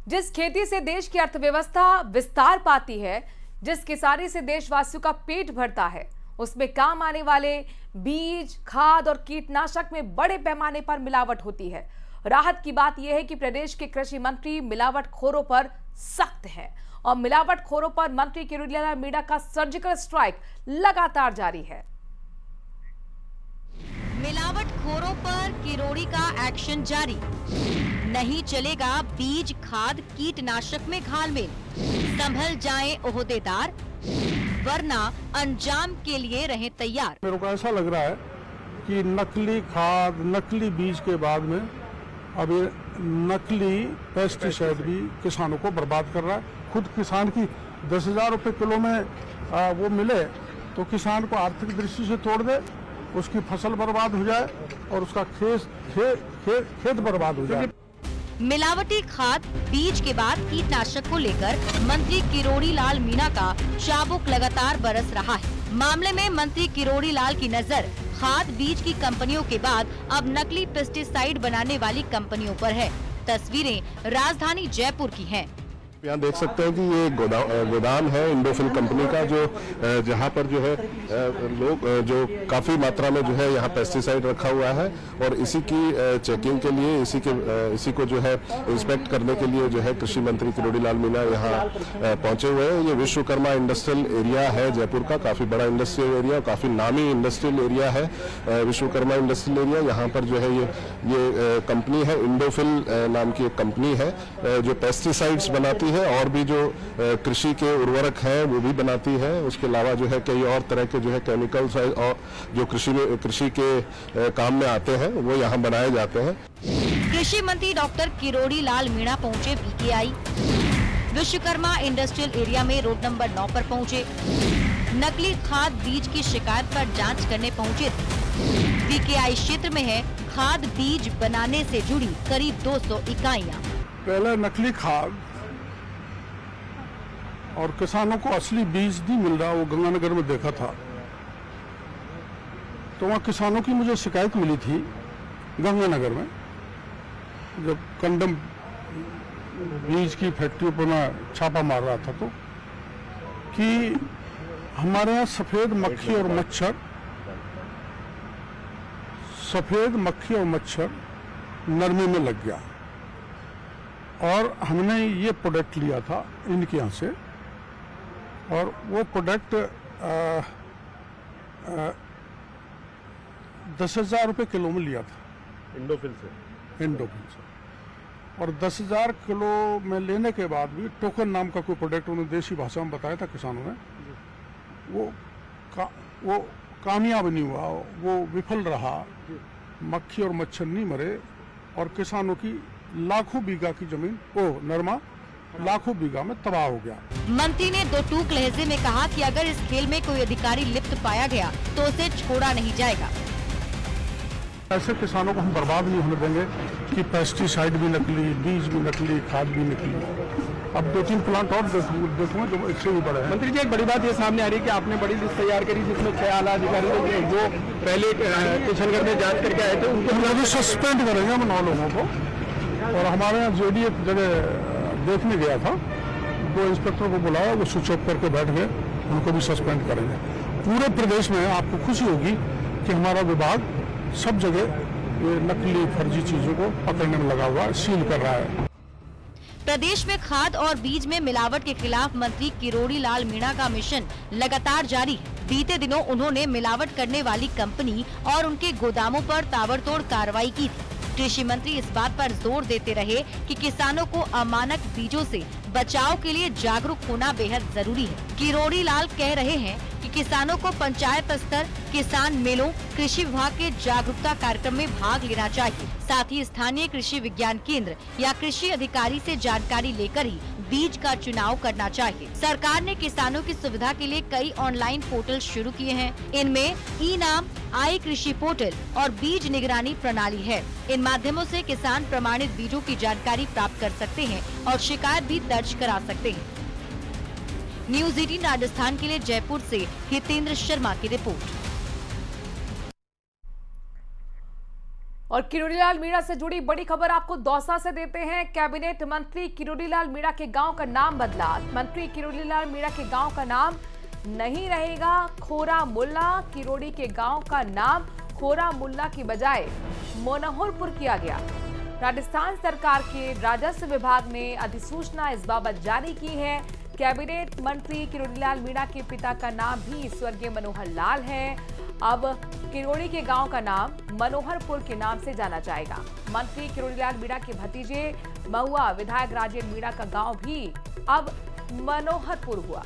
जिस खेती से देश की अर्थव्यवस्था विस्तार पाती है, जिस किसानी से देशवासियों का पेट भरता है, उसमें काम आने वाले बीज, खाद और कीटनाशक में बड़े पैमाने पर मिलावट होती है। राहत की बात यह है कि प्रदेश के कृषि मंत्री मिलावटखोरों पर सख्त है और मिलावटखोरों पर मंत्री किरोड़ीलाल मीणा का सर्जिकल स्ट्राइक लगातार जारी है। मिलावटखोरों पर किरोड़ी का एक्शन जारी। नहीं चलेगा बीज, खाद, कीटनाशक में घालमेल। संभल जाएं ओहदेदार, वरना अंजाम के लिए रहें तैयार। मेरे को ऐसा लग रहा है कि नकली खाद, नकली बीज के बाद में अब ये नकली पेस्टिसाइड भी किसानों को बर्बाद कर रहा है। खुद किसान की 10,000 रुपये किलो में वो मिले तो किसान को आर्थिक दृष्टि से तोड़ दे, उसकी फसल बर्बाद हो जाए और उसका खेत बर्बाद हो जाए। मिलावटी खाद, बीज के बाद कीटनाशक को लेकर मंत्री किरोड़ीलाल मीणा का चाबुक लगातार बरस रहा है। मामले में मंत्री किरोड़ीलाल की नजर खाद बीज की कंपनियों के बाद अब नकली पेस्टिसाइड बनाने वाली कंपनियों पर है। तस्वीरें राजधानी जयपुर की हैं। यहाँ देख सकते हैं कि ये गोदाम है इंडोफिल कंपनी का, जो जहाँ पर जो है लोग जो काफ़ी मात्रा में जो है यहाँ पेस्टिसाइड रखा हुआ है और इसी की चेकिंग के लिए, इसी को जो है इंस्पेक्ट करने के लिए जो है कृषि मंत्री किरोड़ीलाल मीणा यहाँ पहुंचे हुए हैं। ये विश्वकर्मा इंडस्ट्रियल एरिया है जयपुर का, काफ़ी बड़ा इंडस्ट्रियल एरिया, काफ़ी नामी इंडस्ट्रियल एरिया है विश्वकर्मा इंडस्ट्रियल एरिया। यहाँ पर जो है ये कंपनी है, इंडोफिल नाम की एक कंपनी है जो पेस्टिसाइड्स बनाती है और भी जो कृषि के उर्वरक हैं वो भी बनाती है। उसके अलावा जो है कई और तरह के जो है केमिकल्स और जो कृषि के काम में आते हैं वो यहाँ बनाए जाते हैं। कृषि मंत्री डॉक्टर किरोड़ीलाल मीणा पहुंचे बीकेआई। विश्वकर्मा इंडस्ट्रियल एरिया में रोड नंबर 9 पर पहुंचे। नकली खाद बीज की शिकायत पर जांच करने पहुंचे थे। बीकेआई क्षेत्र में है खाद बीज बनाने से जुड़ी करीब 200 इकाइयाँ। पहले नकली खाद और किसानों को असली बीज नहीं मिल रहा, वो गंगानगर में देखा था। तो वहाँ किसानों की मुझे शिकायत मिली थी गंगानगर में, जब कंडम बीज की फैक्ट्री पर मैं छापा मार रहा था, तो कि हमारे यहाँ सफेद मक्खी और मच्छर नरमे में लग गया और हमने ये प्रोडक्ट लिया था इनके यहाँ से और वो प्रोडक्ट 10,000 रुपये किलो में लिया था इंडोफिल से। और 10,000 किलो में लेने के बाद भी टोकन नाम का कोई प्रोडक्ट उन्होंने देसी भाषा में बताया था किसानों ने, वो कामयाब नहीं हुआ, वो विफल रहा। मक्खी और मच्छर नहीं मरे और किसानों की लाखों बीघा की जमीन, नरमा लाखों बीघा में तबाह हो गया। मंत्री ने दो टूक लहजे में कहा कि अगर इस खेल में कोई अधिकारी लिप्त पाया गया तो उसे छोड़ा नहीं जाएगा। ऐसे किसानों को हम बर्बाद नहीं होने देंगे कि पेस्टिसाइड भी नकली, बीज भी नकली, खाद भी नकली। अब 2-3 प्लांट और देखूंगा जो इससे भी बड़े हैं। मंत्री जी, एक बड़ी बात ये सामने आ रही है कि आपने बड़ी लिस्ट तैयार करी जिसमें 6 आला अधिकारी जो पहले किशनगढ़ में जांच करके आए थे उनको हम अभी सस्पेंड करेंगे हम 9 लोगों को। और हमारे यहाँ जेडी एक जगह देखने गया था, 2 इंस्पेक्टर को बुलाया, वो स्विच ऑफ करके बैठ गए, उनको भी सस्पेंड करेंगे। पूरे प्रदेश में आपको खुशी होगी कि हमारा विभाग सब जगह ये नकली फर्जी चीजों को पकड़ने में लगा हुआ है, सील कर रहा है। प्रदेश में खाद और बीज में मिलावट के खिलाफ मंत्री किरोड़ीलाल मीणा का मिशन लगातार जारी है। बीते दिनों उन्होंने मिलावट करने वाली कंपनी और उनके गोदामों पर ताबड़तोड़ कार्रवाई की थी। कृषि मंत्री इस बात पर जोर देते रहे कि किसानों को अमानक बीजों से बचाव के लिए जागरूक होना बेहद जरूरी है। किरोड़ीलाल कह रहे हैं कि किसानों को पंचायत स्तर, किसान मेलों, कृषि विभाग के जागरूकता कार्यक्रम में भाग लेना चाहिए। साथ ही स्थानीय कृषि विज्ञान केंद्र या कृषि अधिकारी से जानकारी लेकर ही बीज का चुनाव करना चाहिए। सरकार ने किसानों की सुविधा के लिए कई ऑनलाइन पोर्टल शुरू किए हैं। इनमें ई-नाम, आई कृषि पोर्टल और बीज निगरानी प्रणाली है। इन माध्यमों से किसान प्रमाणित बीजों की जानकारी प्राप्त कर सकते हैं और शिकायत भी दर्ज करा सकते हैं। न्यूज़ 18 राजस्थान के लिए जयपुर से हितेंद्र शर्मा की रिपोर्ट। और किरोड़ीलाल मीणा से जुड़ी बड़ी खबर आपको दौसा से देते हैं। कैबिनेट मंत्री किरोड़ीलाल मीणा के गांव का नाम बदला। मंत्री किरोड़ीलाल मीणा के गांव का नाम नहीं रहेगा खोरा मुल्ला। किरोड़ी के गांव का नाम खोरा मुल्ला की बजाय मनोहरपुर किया गया। राजस्थान सरकार के राजस्व विभाग ने अधिसूचना इस बाबत जारी की है। कैबिनेट मंत्री किरोड़ीलाल मीणा के पिता का नाम भी स्वर्गीय मनोहर लाल है। अब किरोड़ी के गांव का नाम मनोहरपुर के नाम से जाना जाएगा। मंत्री किरोड़ीलाल मीणा के भतीजे महुआ विधायक राजेंद्र मीणा का गांव भी अब मनोहरपुर हुआ।